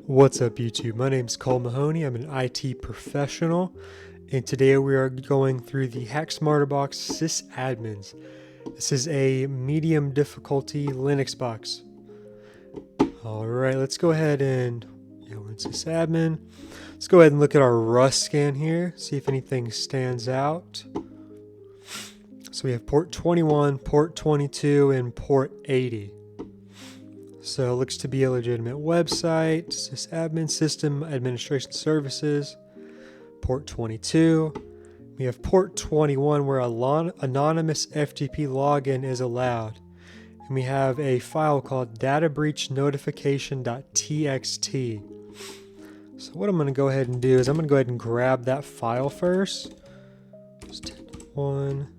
What's up YouTube? My name is Cole Mahoney. I'm an IT professional, and today we are going through the Hack Smarter box SysAdmins. This is a medium difficulty Linux box. Alright, let's go ahead and we're in SysAdmin. Let's go ahead and look at our Rust scan here, see if anything stands out. So we have port 21, port 22, and port 80. So it looks to be a legitimate website. SysAdmin System Administration Services. Port 22. We have port 21 where anonymous FTP login is allowed. And we have a file called databreachnotification.txt. So what I'm going to go ahead and do is I'm going to go ahead and grab that file first. Just take one.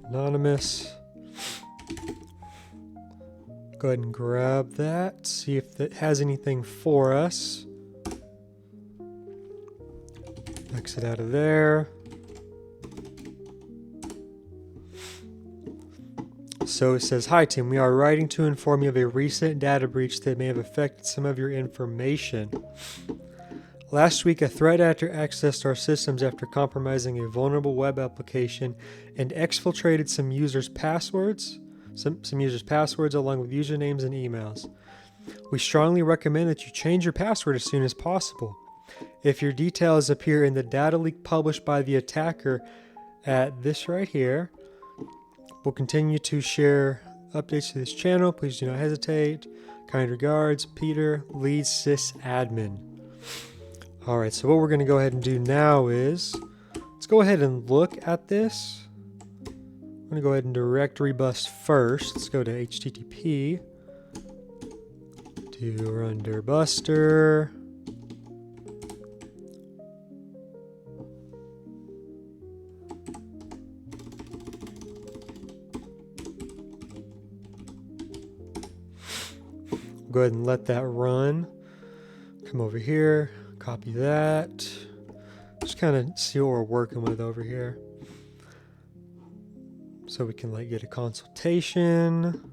Anonymous. Go ahead and grab that, see if it has anything for us. Exit out of there. So it says, "Hi Tim, we are writing to inform you of a recent data breach that may have affected some of your information. Last week, a threat actor accessed our systems after compromising a vulnerable web application and exfiltrated some users' passwords, along with usernames and emails. We strongly recommend that you change your password as soon as possible. If your details appear in the data leak published by the attacker at this right here, we'll continue to share updates to this channel. Please do not hesitate. Kind regards, Peter, lead sysadmin." Alright, so what we're going to go ahead and do now is, let's go ahead and look at this. I'm going to go ahead and directory bus first. Let's go to HTTP to runderbuster. Go ahead and let that run. Come over here. Copy that. Just kind of see what we're working with over here. So we can get a consultation.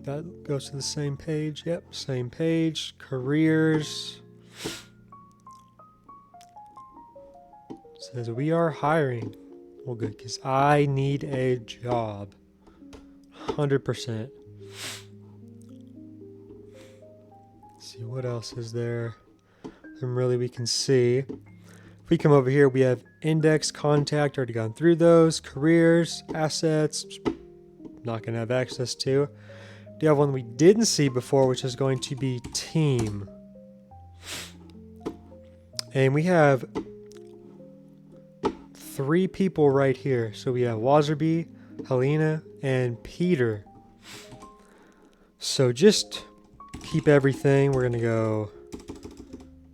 That goes to the same page. Yep, same page. Careers. Says we are hiring. Well, good, because I need a job. 100%. See what else is there. And really we can see. If we come over here, we have index, contact, already gone through those. Careers, assets, not going to have access to. We have one we didn't see before, which is going to be team. And we have 3 people right here. So we have Wazerby, Helena, and Peter. So just keep everything. We're going to go,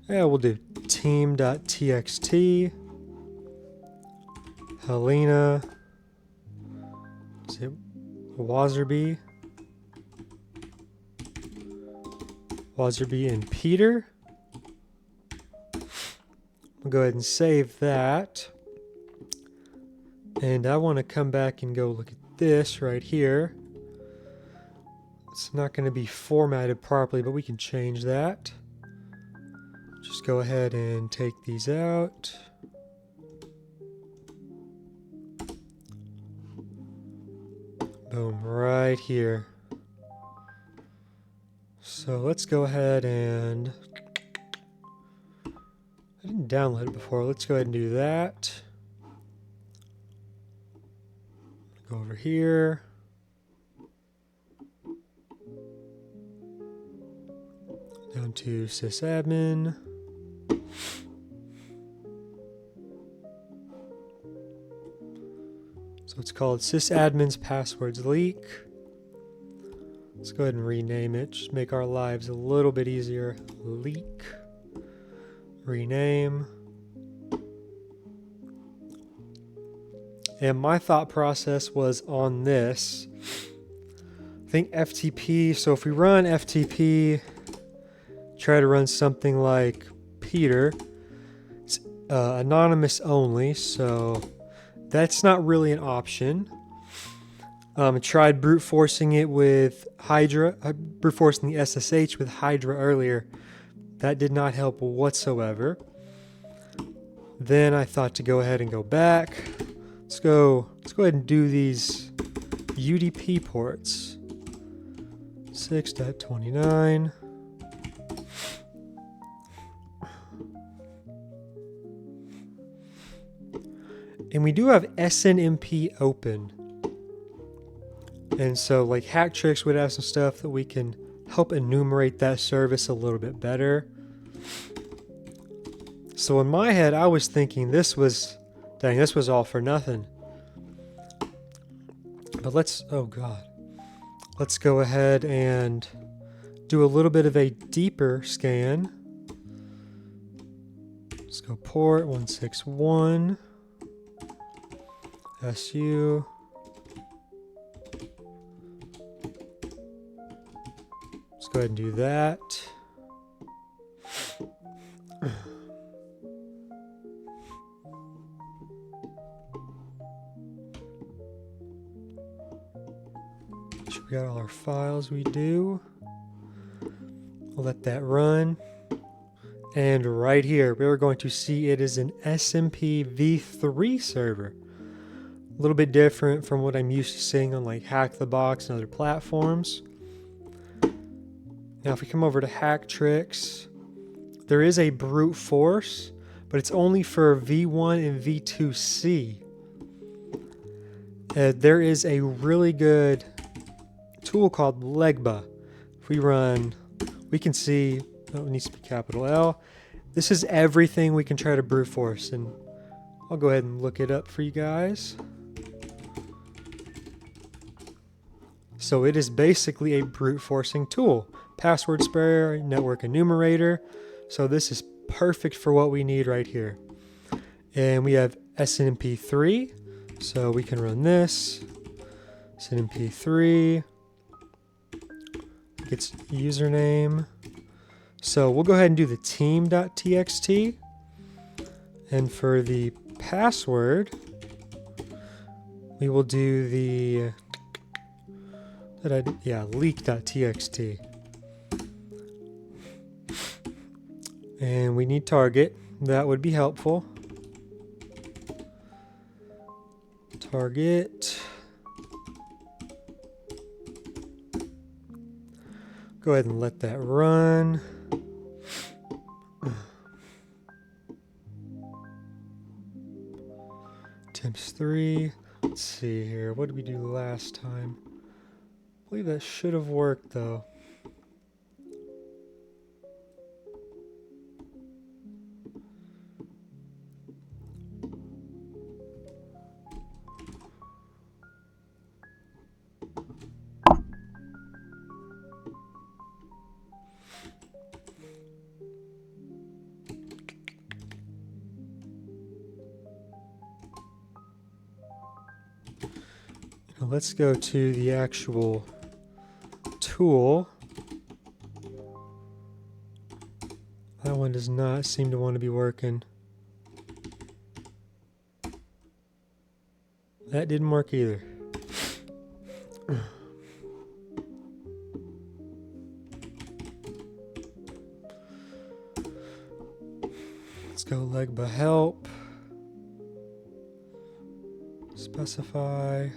we'll do team.txt, Helena, is it Wazerby and Peter. We'll go ahead and save that. And I want to come back and go look at this right here. It's not going to be formatted properly, but we can change that. Just go ahead and take these out. Boom, right here. So let's go ahead and, I didn't download it before. Let's go ahead and do that. Go over here. Down to sysadmin. So it's called SysAdmins Passwords Leak. Let's go ahead and rename it. Just make our lives a little bit easier. Leak. Rename. And my thought process was on this. I think FTP. So if we run FTP, try to run something like Peter, anonymous only, so that's not really an option. I tried brute forcing it with Hydra, brute forcing the SSH with Hydra earlier. That did not help whatsoever. Then I thought to go ahead and go back. Let's go ahead and do these UDP ports. 6.29. And we do have SNMP open. And so like Hacktricks would have some stuff that we can help enumerate that service a little bit better. So in my head, I was thinking this was all for nothing. But let's go ahead and do a little bit of a deeper scan. Let's go port 161, SU. Let's go ahead and do that. We got all our files, we do. We'll let that run. And right here, we're going to see it is an SMP v3 server. A little bit different from what I'm used to seeing on like Hack the Box and other platforms. Now if we come over to Hacktricks, there is a brute force, but it's only for V1 and V2C. There is a really good tool called Legba. If we run, we can see, it needs to be capital L. This is everything we can try to brute force, and I'll go ahead and look it up for you guys. So it is basically a brute forcing tool. Password sprayer, network enumerator. So this is perfect for what we need right here. And we have SNMP3, so we can run this. SNMP3. Gets username. So we'll go ahead and do the team.txt. And for the password, we will do the leak.txt. And we need target. That would be helpful. Target. Go ahead and let that run. Temps 3. Let's see here. What did we do last time? I believe that should have worked though. Now let's go to the actual tool. That one does not seem to want to be working. That didn't work either. Let's go Legba help. Specify.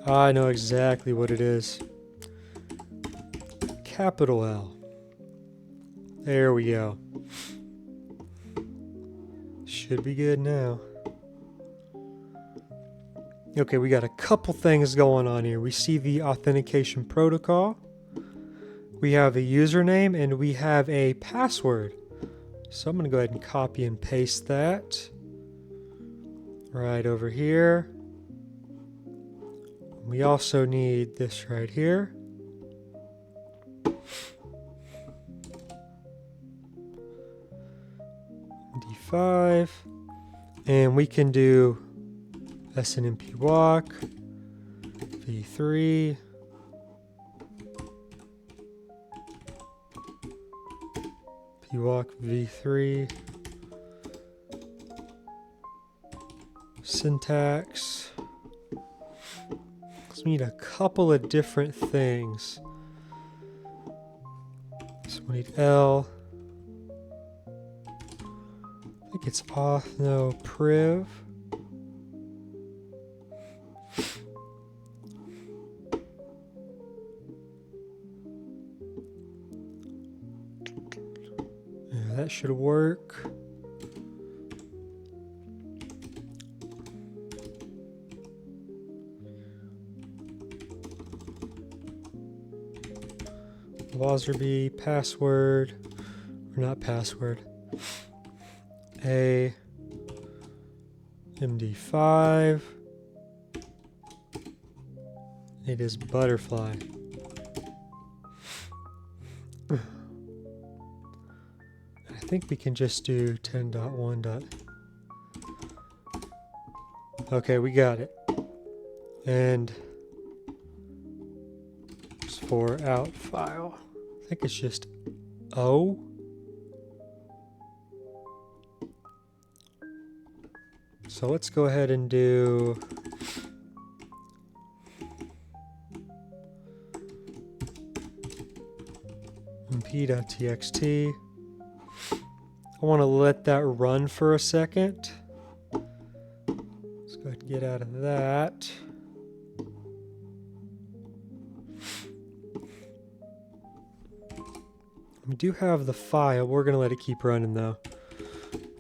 I know exactly what it is. Capital L. There we go. Should be good now. Okay, we got a couple things going on here. We see the authentication protocol. we have a username and we have a password. So I'm going to go ahead and copy and paste that right over here. We also need this right here. D5. And we can do SNMP walk, V3. Walk V3. Syntax. So we need a couple of different things. So we need L. I think it's auth, no priv. Yeah, that should work. Lazarby password, or not password. A MD5. It is butterfly. I think we can just do 10.1. Okay, we got it. And for out file, I think it's just O. So let's go ahead and do mp.txt. I want to let that run for a second. Let's go ahead and get out of that. We do have the file. We're going to let it keep running though.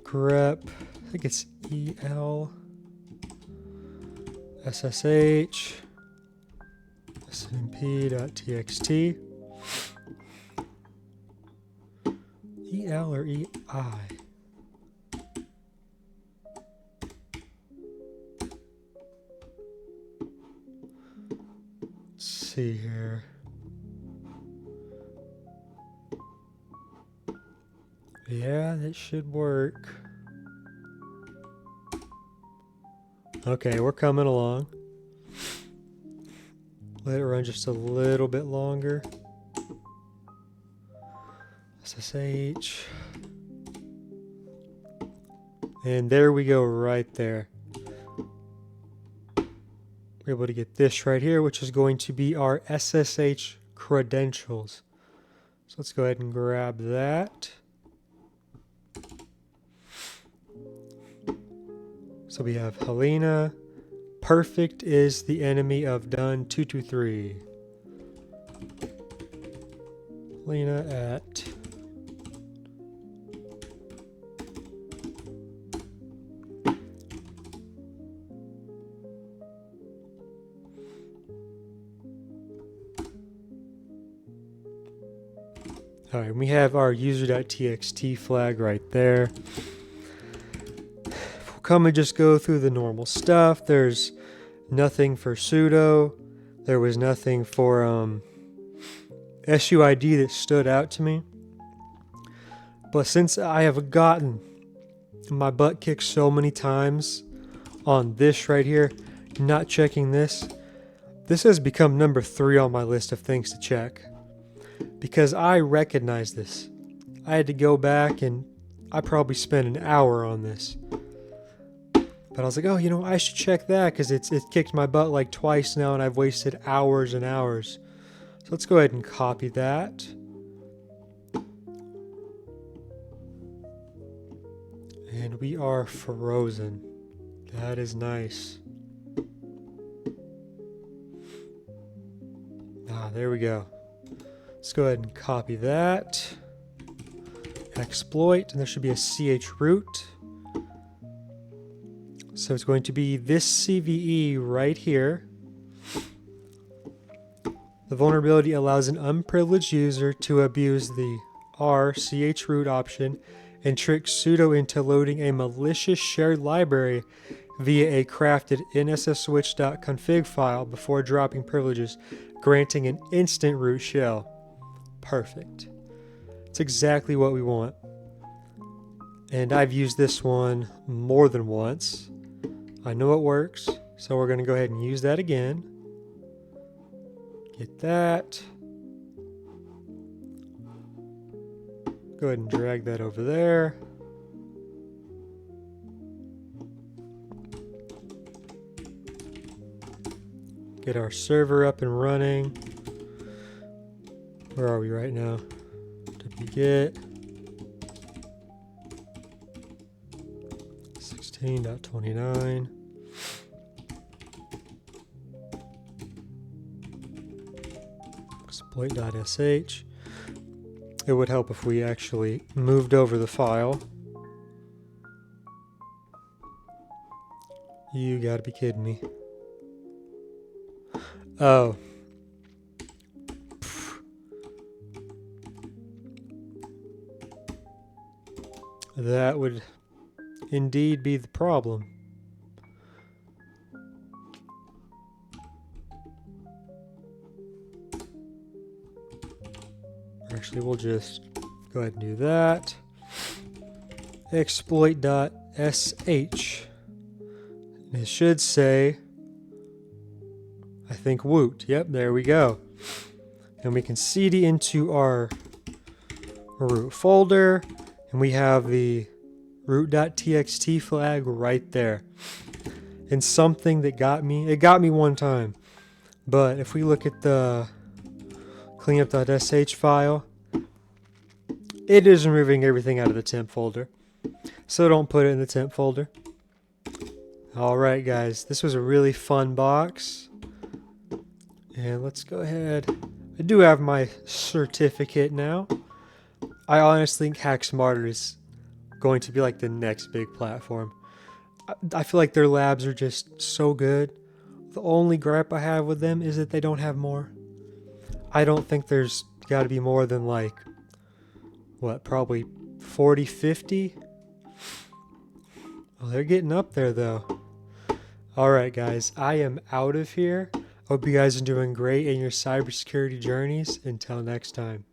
grep, I think it's EL, SSH, SNMP.txt, EL or EI? Let's see here. Yeah, that should work. Okay, we're coming along. Let it run just a little bit longer. SSH. And there we go, right there. We're able to get this right here, which is going to be our SSH credentials. So let's go ahead and grab that. So we have Helena. Perfect is the enemy of done 223. Helena at Alright, we have our user.txt flag right there. Come and just go through the normal stuff. There's nothing for sudo. There was nothing for SUID that stood out to me. But since I have gotten my butt kicked so many times on this right here, not checking this has become number 3 on my list of things to check. Because I recognize this. I had to go back and I probably spent an hour on this. But I was like, oh, you know, I should check that because it kicked my butt like twice now and I've wasted hours and hours. So let's go ahead and copy that. And we are frozen. That is nice. Ah, there we go. Let's go ahead and copy that. Exploit, and there should be a chroot. So it's going to be this CVE right here. The The vulnerability allows an unprivileged user to abuse the rchroot option and trick sudo into loading a malicious shared library via a crafted nsswitch.config file before dropping privileges, granting an instant root shell. Perfect. It's exactly what we want. And I've used this one more than once. I know it works, so we're going to go ahead and use that again. Get that. Go ahead and drag that over there. Get our server up and running. Where are we right now? wget 16.29. Exploit.sh. It would help if we actually moved over the file. You gotta be kidding me. Oh. That would indeed be the problem. Actually, we'll just go ahead and do that. Exploit.sh. It should say, I think, woot. Yep, there we go. And we can cd into our root folder, and we have the root.txt flag right there. And something that got me, it got me one time, but if we look at the cleanup.sh file, it is removing everything out of the temp folder. So don't put it in the temp folder. Alright guys, this was a really fun box. And let's go ahead. I do have my certificate now. I honestly think Hack Smarter is going to be like the next big platform. I feel like their labs are just so good. The only gripe I have with them is that they don't have more. I don't think there's got to be more than like, what, probably 40, 50? Well, they're getting up there though. Alright guys, I am out of here. Hope you guys are doing great in your cybersecurity journeys. Until next time.